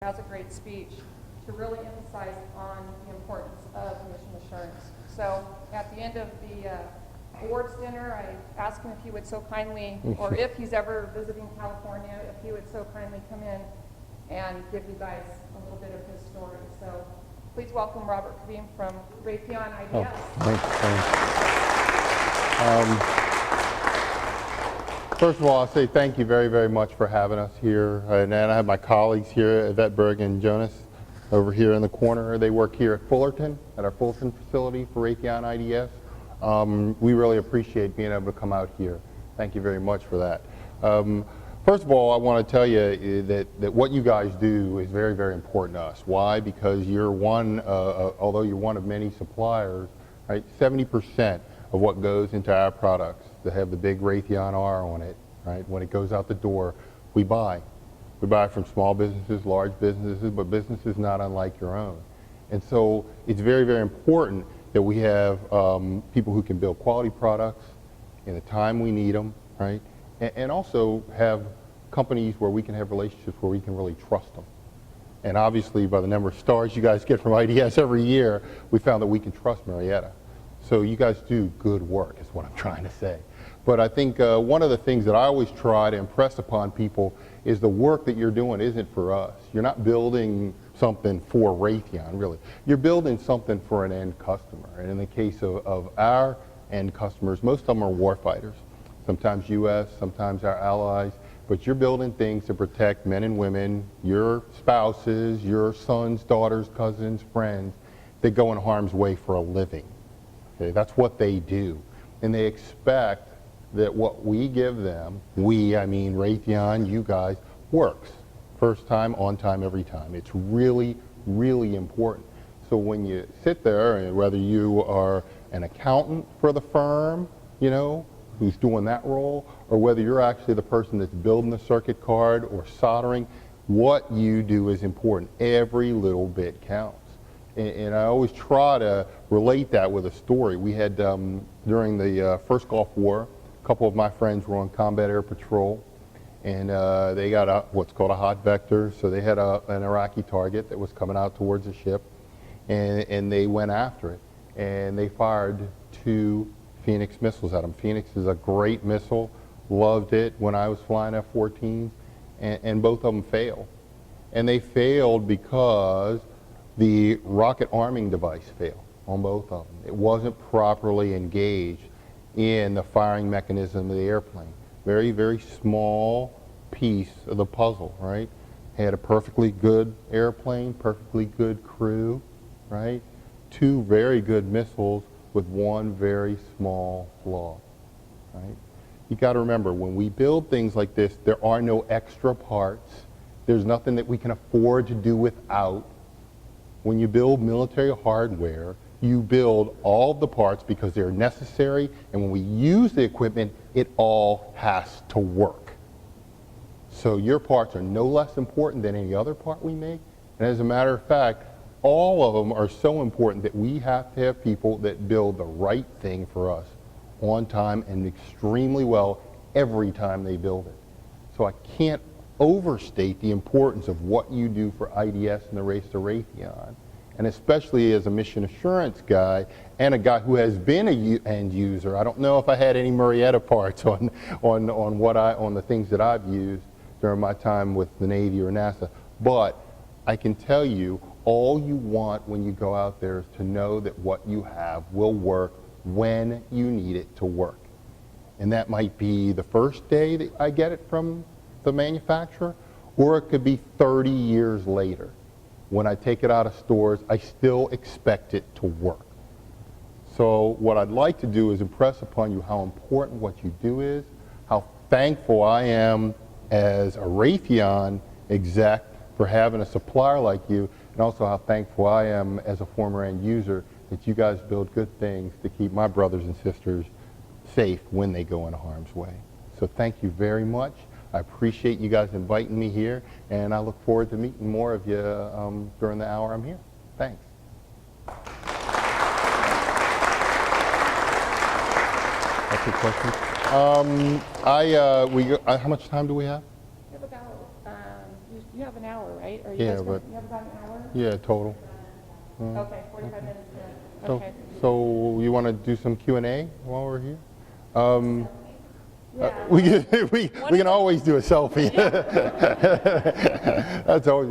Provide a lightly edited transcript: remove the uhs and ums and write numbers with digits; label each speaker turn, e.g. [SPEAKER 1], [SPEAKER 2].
[SPEAKER 1] has a great speech to really emphasize on the importance of mission assurance. So at the end of the awards dinner, I asked him if he would so kindly, or if he's ever visiting California, if he would so kindly come in and give you guys a little bit of his story. So please welcome Robert Curbeam from Raytheon IDS.
[SPEAKER 2] Thanks. First of all, I'll say thank you very, very much for having us here. And I have my colleagues here, Yvette Berg and Jonas, over here in the corner. They work here at Fullerton, at our Fullerton facility for Raytheon IDS. We really appreciate being able to come out here. Thank you very much for that. First of all, I want to tell you that what you guys do is very, very important to us. Why? Because you're one, although you're one of many suppliers, right? 70% of what goes into our products that have the big Raytheon R on it, right? When it goes out the door, we buy. We buy from small businesses, large businesses, but businesses not unlike your own. And so it's very, very important that we have people who can build quality products in the time we need them, right? And also have companies where we can have relationships where we can really trust them. And obviously, by the number of stars you guys get from IDS every year, we found that we can trust Murrietta. So you guys do good work, is what I'm trying to say. But I think one of the things that I always try to impress upon people is the work that you're doing isn't for us. You're not building something for Raytheon, really. You're building something for an end customer. And in the case of our end customers, most of them are warfighters. Sometimes U.S., sometimes our allies. But you're building things to protect men and women, your spouses, your sons, daughters, cousins, friends that go in harm's way for a living. Okay, that's what they do. And they expect that what we give them, we, I mean Raytheon, you guys, works. First time, on time, every time. It's really, really important. So when you sit there, and whether you are an accountant for the firm, you know, who's doing that role, or whether you're actually the person that's building the circuit card or soldering, what you do is important. Every little bit counts. And I always try to relate that with a story. We had, during the first Gulf War, a couple of my friends were on combat air patrol, and they got what's called a hot vector. So they had an Iraqi target that was coming out towards the ship, and they went after it. And they fired 2 Phoenix missiles at them. Phoenix is a great missile, loved it when I was flying F-14s, and both of them failed. And they failed because the rocket arming device failed on both of them. It wasn't properly engaged in the firing mechanism of the airplane. Very, very small piece of the puzzle, right? Had a perfectly good airplane, perfectly good crew, right? 2 very good missiles with 1 very small flaw, right? You got to remember, when we build things like this, there are no extra parts. There's nothing that we can afford to do without. When you build military hardware, you build all the parts because they're necessary, and when we use the equipment, it all has to work. So your parts are no less important than any other part we make, and as a matter of fact, all of them are so important that we have to have people that build the right thing for us on time and extremely well every time they build it. So I can't overstate the importance of what you do for IDS and the race to Raytheon, and especially as a mission assurance guy and a guy who has been an end user. I don't know if I had any Murrietta parts on the things that I've used during my time with the Navy or NASA, but I can tell you all you want when you go out there is to know that what you have will work when you need it to work. And that might be the first day that I get it from the manufacturer, or it could be 30 years later. When I take it out of stores, I still expect it to work. So what I'd like to do is impress upon you how important what you do is, how thankful I am as a Raytheon exec for having a supplier like you, and also how thankful I am as a former end user that you guys build good things to keep my brothers and sisters safe when they go into harm's way. So thank you very much. I appreciate you guys inviting me here, and I look forward to meeting more of you during the hour I'm here. Thanks. That's a question. How much time do we have?
[SPEAKER 1] We have about, You have an hour, right? Or you
[SPEAKER 2] Yeah,
[SPEAKER 1] guys
[SPEAKER 2] but-
[SPEAKER 1] you have about an hour?
[SPEAKER 2] Yeah, total.
[SPEAKER 1] Okay, 45 minutes.
[SPEAKER 2] So,
[SPEAKER 1] Okay.
[SPEAKER 2] so you want to do some Q&A while we're here?
[SPEAKER 1] Yeah.
[SPEAKER 2] We can always do a selfie. That's always.